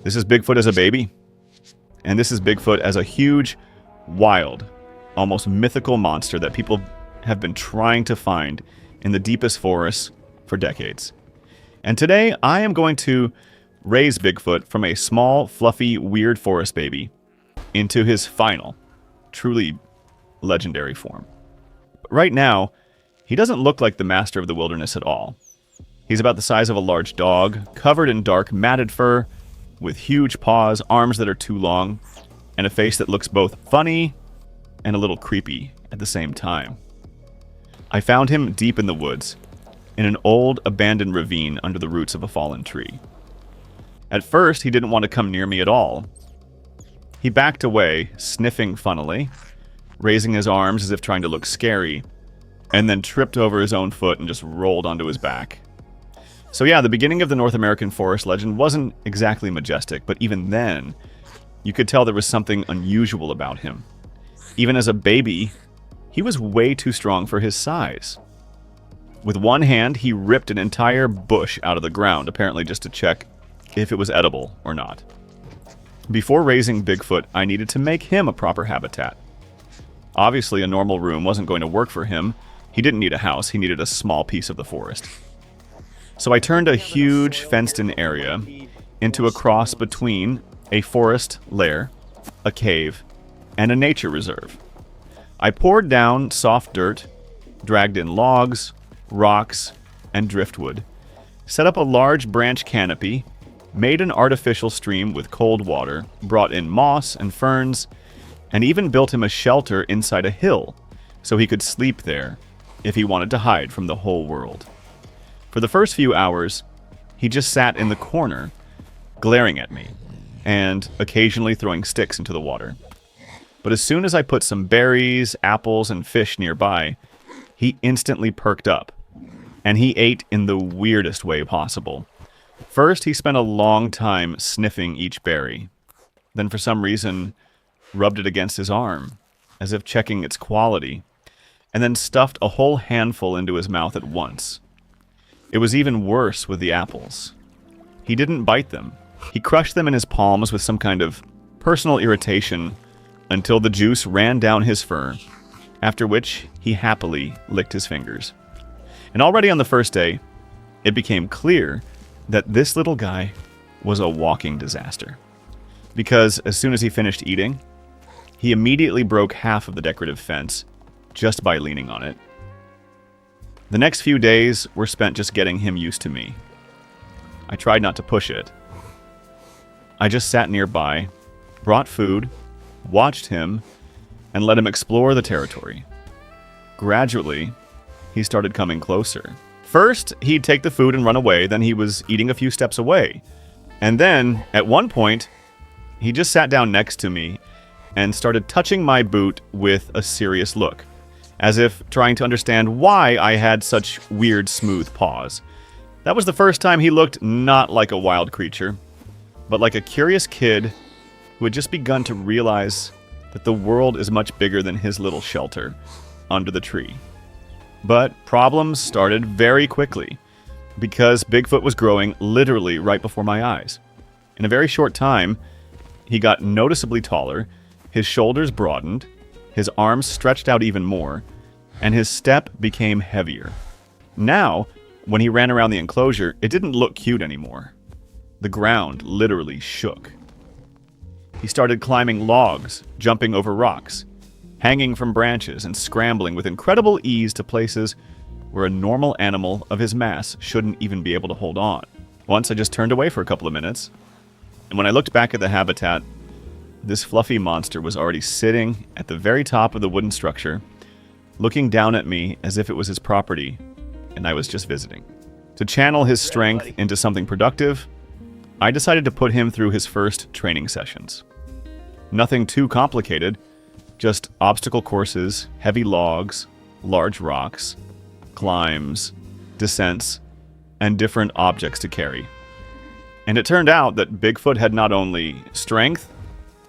This is Bigfoot as a baby, and this is Bigfoot as a huge, wild, almost mythical monster that people have been trying to find in the deepest forests for decades. And today, I am going to raise Bigfoot from a small, fluffy, weird forest baby into his final, truly legendary form. But right now, he doesn't look like the master of the wilderness at all. He's about the size of a large dog, covered in dark, matted fur, with huge paws, arms that are too long, and a face that looks both funny and a little creepy at the same time. I found him deep in the woods, in an old, abandoned ravine under the roots of a fallen tree. At first, he didn't want to come near me at all. He backed away, sniffing funnily, raising his arms as if trying to look scary, and then tripped over his own foot and just rolled onto his back. So yeah, the beginning of the North American forest legend wasn't exactly majestic, but even then, you could tell there was something unusual about him. Even as a baby, he was way too strong for his size. With one hand, he ripped an entire bush out of the ground, apparently just to check if it was edible or not. Before raising Bigfoot, I needed to make him a proper habitat. Obviously, a normal room wasn't going to work for him. He didn't need a house, he needed a small piece of the forest. So I turned a huge fenced-in area into a cross between a forest lair, a cave, and a nature reserve. I poured down soft dirt, dragged in logs, rocks, and driftwood, set up a large branch canopy, made an artificial stream with cold water, brought in moss and ferns, and even built him a shelter inside a hill so he could sleep there if he wanted to hide from the whole world. For the first few hours, he just sat in the corner, glaring at me, and occasionally throwing sticks into the water. But as soon as I put some berries, apples, and fish nearby, he instantly perked up, and he ate in the weirdest way possible. First, he spent a long time sniffing each berry, then for some reason rubbed it against his arm, as if checking its quality, and then stuffed a whole handful into his mouth at once. It was even worse with the apples. He didn't bite them. He crushed them in his palms with some kind of personal irritation until the juice ran down his fur, after which he happily licked his fingers. And already on the first day, it became clear that this little guy was a walking disaster. Because as soon as he finished eating, he immediately broke half of the decorative fence just by leaning on it. The next few days were spent just getting him used to me. I tried not to push it. I just sat nearby, brought food, watched him, and let him explore the territory. Gradually, he started coming closer. First, he'd take the food and run away, then he was eating a few steps away. And then, at one point, he just sat down next to me and started touching my boot with a serious look, as if trying to understand why I had such weird, smooth paws. That was the first time he looked not like a wild creature, but like a curious kid who had just begun to realize that the world is much bigger than his little shelter under the tree. But problems started very quickly, because Bigfoot was growing literally right before my eyes. In a very short time, he got noticeably taller, his shoulders broadened, his arms stretched out even more, and his step became heavier. Now, when he ran around the enclosure, it didn't look cute anymore. The ground literally shook. He started climbing logs, jumping over rocks, hanging from branches, and scrambling with incredible ease to places where a normal animal of his mass shouldn't even be able to hold on. Once I just turned away for a couple of minutes, and when I looked back at the habitat, this fluffy monster was already sitting at the very top of the wooden structure, looking down at me as if it was his property, and I was just visiting. To channel his strength into something productive, I decided to put him through his first training sessions. Nothing too complicated, just obstacle courses, heavy logs, large rocks, climbs, descents, and different objects to carry. And it turned out that Bigfoot had not only strength,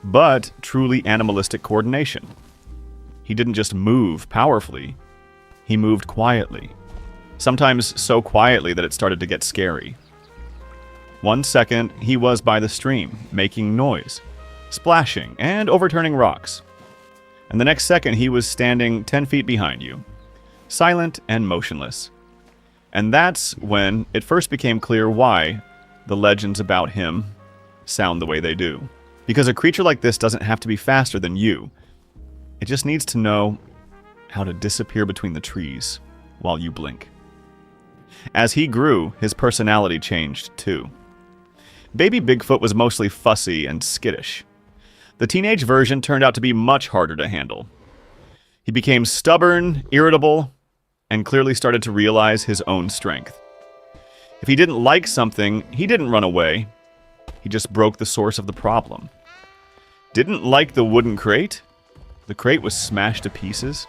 but truly animalistic coordination. He didn't just move powerfully, he moved quietly. Sometimes so quietly that it started to get scary. 1 second, he was by the stream, making noise, splashing, and overturning rocks. And the next second, he was standing 10 feet behind you, silent and motionless. And that's when it first became clear why the legends about him sound the way they do. Because a creature like this doesn't have to be faster than you. It just needs to know how to disappear between the trees while you blink. As he grew, his personality changed too. Baby Bigfoot was mostly fussy and skittish. The teenage version turned out to be much harder to handle. He became stubborn, irritable, and clearly started to realize his own strength. If he didn't like something, he didn't run away. He just broke the source of the problem. Didn't like the wooden crate? The crate was smashed to pieces.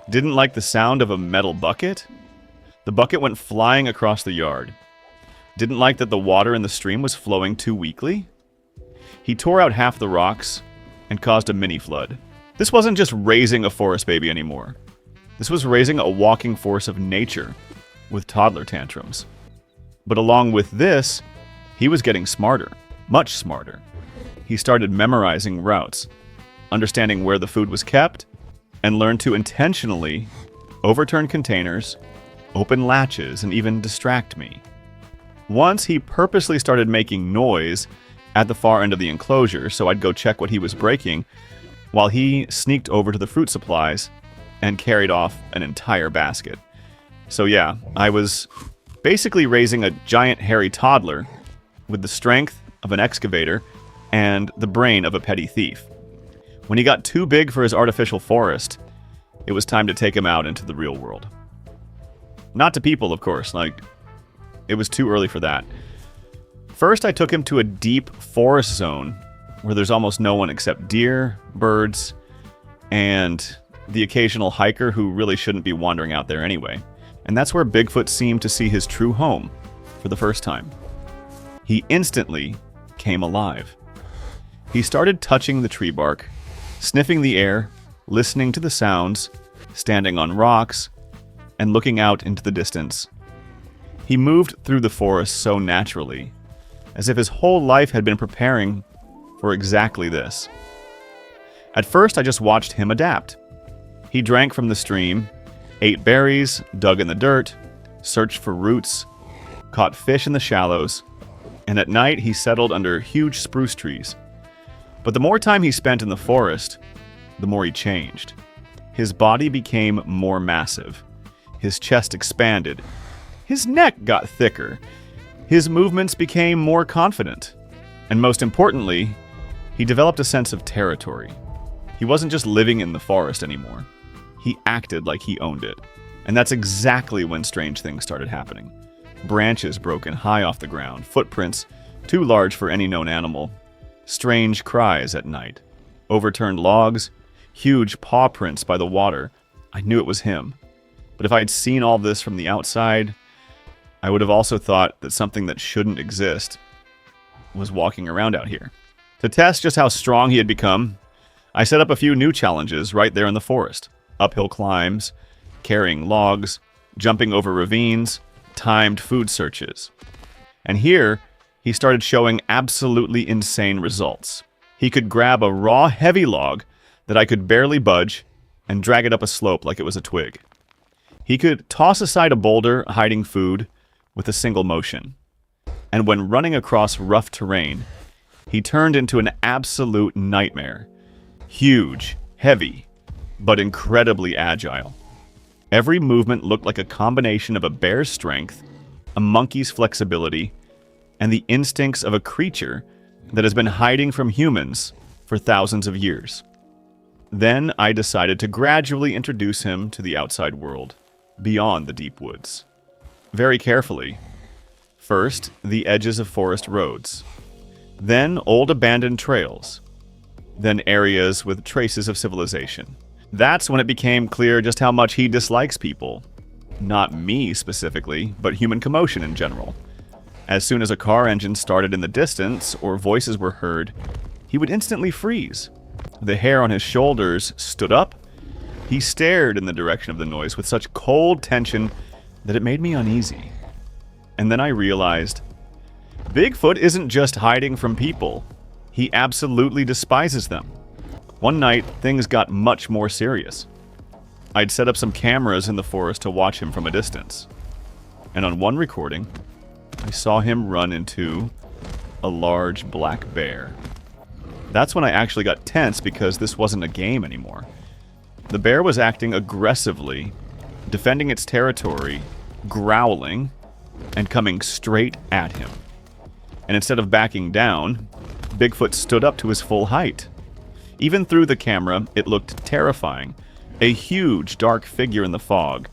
Didn't like the sound of a metal bucket? The bucket went flying across the yard. Didn't like that the water in the stream was flowing too weakly? He tore out half the rocks and caused a mini flood. This wasn't just raising a forest baby anymore. This was raising a walking force of nature with toddler tantrums. But along with this, he was getting smarter, much smarter. He started memorizing routes, understanding where the food was kept, and learned to intentionally overturn containers, open latches, and even distract me. Once he purposely started making noise at the far end of the enclosure, so I'd go check what he was breaking, while he sneaked over to the fruit supplies and carried off an entire basket. So yeah, I was basically raising a giant hairy toddler with the strength of an excavator and the brain of a petty thief. When he got too big for his artificial forest, it was time to take him out into the real world. Not to people, of course, it was too early for that. First, I took him to a deep forest zone where there's almost no one except deer, birds, and the occasional hiker who really shouldn't be wandering out there anyway. And that's where Bigfoot seemed to see his true home for the first time. He instantly came alive. He started touching the tree bark, sniffing the air, listening to the sounds, standing on rocks, and looking out into the distance. He moved through the forest so naturally, as if his whole life had been preparing for exactly this. At first, I just watched him adapt. He drank from the stream, ate berries, dug in the dirt, searched for roots, caught fish in the shallows, and at night he settled under huge spruce trees. But the more time he spent in the forest, the more he changed. His body became more massive. His chest expanded. His neck got thicker. His movements became more confident. And most importantly, he developed a sense of territory. He wasn't just living in the forest anymore. He acted like he owned it. And that's exactly when strange things started happening. Branches broken high off the ground, footprints too large for any known animal, strange cries at night, overturned logs, huge paw prints by the water. I knew it was him. But if I had seen all this from the outside, I would have also thought that something that shouldn't exist was walking around out here. To test just how strong he had become, I set up a few new challenges right there in the forest. Uphill climbs, carrying logs, jumping over ravines, timed food searches. And here, he started showing absolutely insane results. He could grab a raw, heavy log that I could barely budge and drag it up a slope like it was a twig. He could toss aside a boulder hiding food with a single motion. And when running across rough terrain, he turned into an absolute nightmare. Huge, heavy, but incredibly agile. Every movement looked like a combination of a bear's strength, a monkey's flexibility, and the instincts of a creature that has been hiding from humans for thousands of years. Then I decided to gradually introduce him to the outside world, beyond the deep woods. Very carefully. First, the edges of forest roads. Then, old abandoned trails. Then areas with traces of civilization. That's when it became clear just how much he dislikes people. Not me specifically, but human commotion in general. As soon as a car engine started in the distance or voices were heard, he would instantly freeze. The hair on his shoulders stood up. He stared in the direction of the noise with such cold tension that it made me uneasy. And then I realized Bigfoot isn't just hiding from people. He absolutely despises them. One night, things got much more serious. I'd set up some cameras in the forest to watch him from a distance. And on one recording, I saw him run into a large black bear. That's when I actually got tense because this wasn't a game anymore. The bear was acting aggressively, defending its territory, growling, and coming straight at him. And instead of backing down, Bigfoot stood up to his full height. Even through the camera, it looked terrifying. A huge, dark figure in the fog.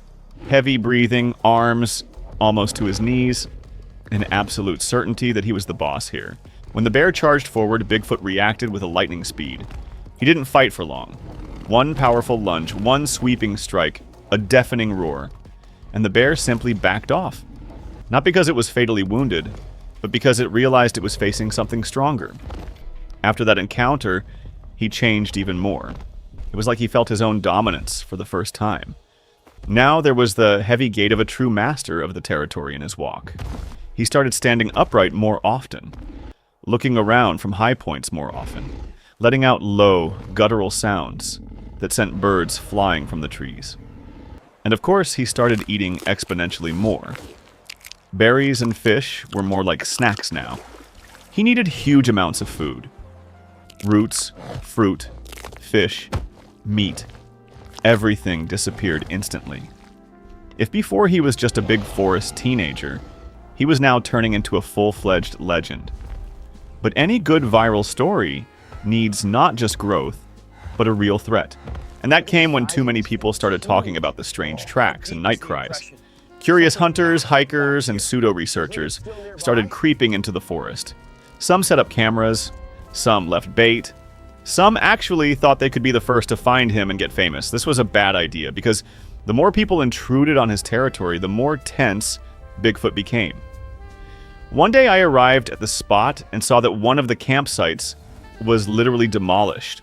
Heavy breathing, arms almost to his knees, an absolute certainty that he was the boss here. When the bear charged forward, Bigfoot reacted with a lightning speed. He didn't fight for long. One powerful lunge, one sweeping strike, a deafening roar, and the bear simply backed off. Not because it was fatally wounded, but because it realized it was facing something stronger. After that encounter, he changed even more. It was like he felt his own dominance for the first time. Now there was the heavy gait of a true master of the territory in his walk. He started standing upright more often, looking around from high points more often, letting out low, guttural sounds that sent birds flying from the trees. And of course, he started eating exponentially more. Berries and fish were more like snacks now. He needed huge amounts of food. Roots, fruit, fish, meat. Everything disappeared instantly. If before he was just a big forest teenager, he was now turning into a full-fledged legend. But any good viral story needs not just growth, but a real threat. And that came when too many people started talking about the strange tracks and night cries. Curious hunters, hikers, and pseudo-researchers started creeping into the forest. Some set up cameras, some left bait, some actually thought they could be the first to find him and get famous. This was a bad idea because the more people intruded on his territory, the more tense Bigfoot became. One day I arrived at the spot and saw that one of the campsites was literally demolished.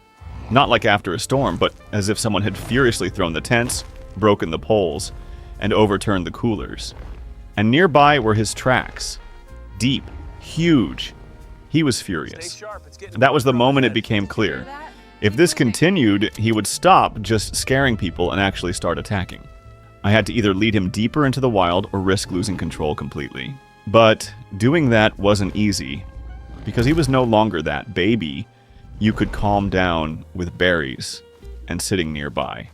Not like after a storm, but as if someone had furiously thrown the tents, broken the poles, and overturned the coolers. And nearby were his tracks. Deep, huge. He was furious. That was the moment it became clear. If this continued, he would stop just scaring people and actually start attacking. I had to either lead him deeper into the wild or risk losing control completely. But doing that wasn't easy, because he was no longer that baby you could calm down with berries and sitting nearby.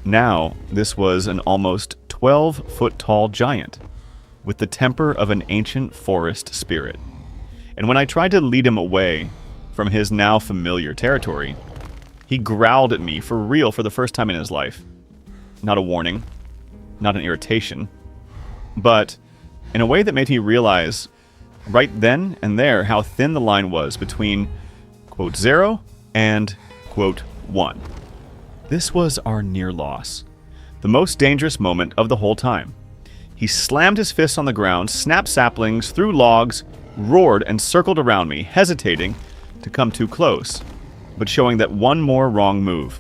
Now, this was an almost 12-foot-tall giant, with the temper of an ancient forest spirit. And when I tried to lead him away from his now familiar territory, he growled at me for real for the first time in his life. Not a warning, not an irritation, but in a way that made me realize right then and there how thin the line was between, quote, 0 and, quote, 1. This was our near loss, the most dangerous moment of the whole time. He slammed his fists on the ground, snapped saplings, threw logs, roared and circled around me, hesitating to come too close, but showing that one more wrong move,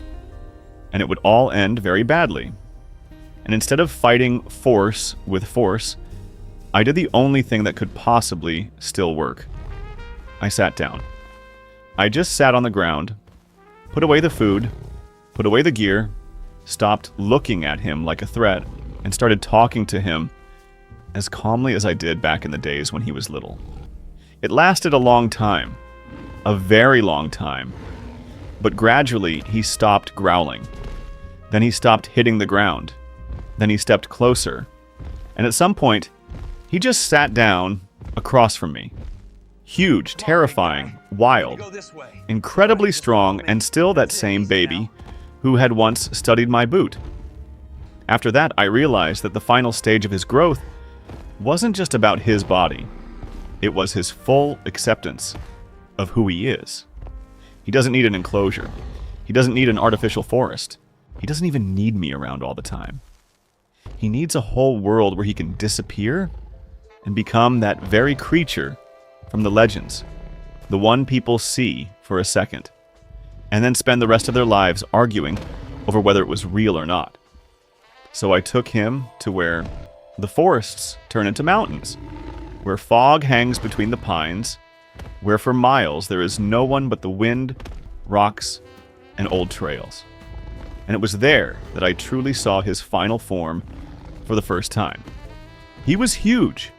and it would all end very badly. And instead of fighting force with force, I did the only thing that could possibly still work. I sat down. I just sat on the ground, put away the food, put away the gear, stopped looking at him like a threat, and started talking to him as calmly as I did back in the days when he was little. It lasted a long time, a very long time, but gradually he stopped growling. Then he stopped hitting the ground. Then he stepped closer, and at some point, he just sat down across from me. Huge, terrifying, wild, incredibly strong, and still that same baby who had once studied my boot. After that, I realized that the final stage of his growth wasn't just about his body. It was his full acceptance of who he is. He doesn't need an enclosure. He doesn't need an artificial forest. He doesn't even need me around all the time. He needs a whole world where he can disappear and become that very creature from the legends, the one people see for a second, and then spend the rest of their lives arguing over whether it was real or not. So I took him to where the forests turn into mountains, where fog hangs between the pines, where for miles there is no one but the wind, rocks, and old trails. And it was there that I truly saw his final form for the first time. He was huge,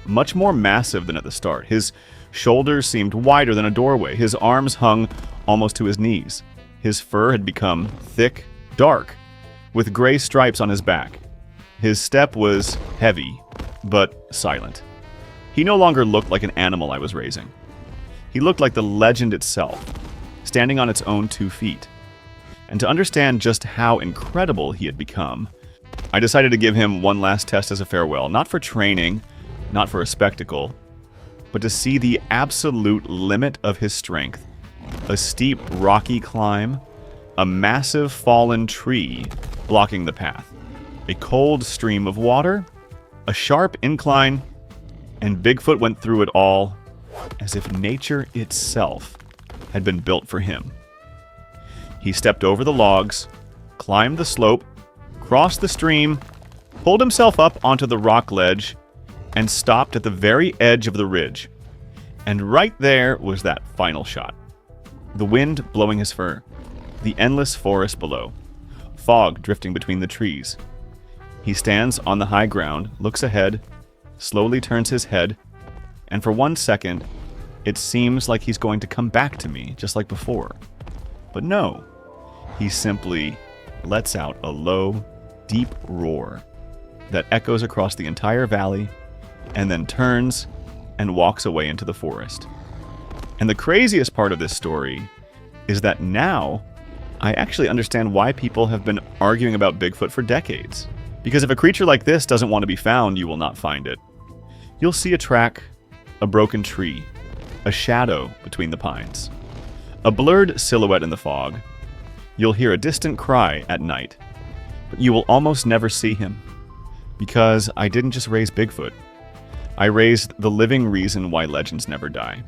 much more massive than at the start. His shoulders seemed wider than a doorway. His arms hung almost to his knees. His fur had become thick, dark, with gray stripes on his back. His step was heavy, but silent. He no longer looked like an animal I was raising. He looked like the legend itself, standing on its own 2 feet. And to understand just how incredible he had become, I decided to give him one last test as a farewell, not for training, not for a spectacle, but to see the absolute limit of his strength. A steep, rocky climb, a massive fallen tree blocking the path, a cold stream of water, a sharp incline, and Bigfoot went through it all as if nature itself had been built for him. He stepped over the logs, climbed the slope, crossed the stream, pulled himself up onto the rock ledge, and stopped at the very edge of the ridge. And right there was that final shot. The wind blowing his fur, the endless forest below, fog drifting between the trees. He stands on the high ground, looks ahead, slowly turns his head, and for 1 second, it seems like he's going to come back to me, just like before. But no, he simply lets out a low, deep roar that echoes across the entire valley, and then turns and walks away into the forest. And the craziest part of this story is that now I actually understand why people have been arguing about Bigfoot for decades. Because if a creature like this doesn't want to be found, you will not find it. You'll see a track, a broken tree, a shadow between the pines, a blurred silhouette in the fog. You'll hear a distant cry at night, but you will almost never see him. Because I didn't just raise Bigfoot. I raised the living reason why legends never die.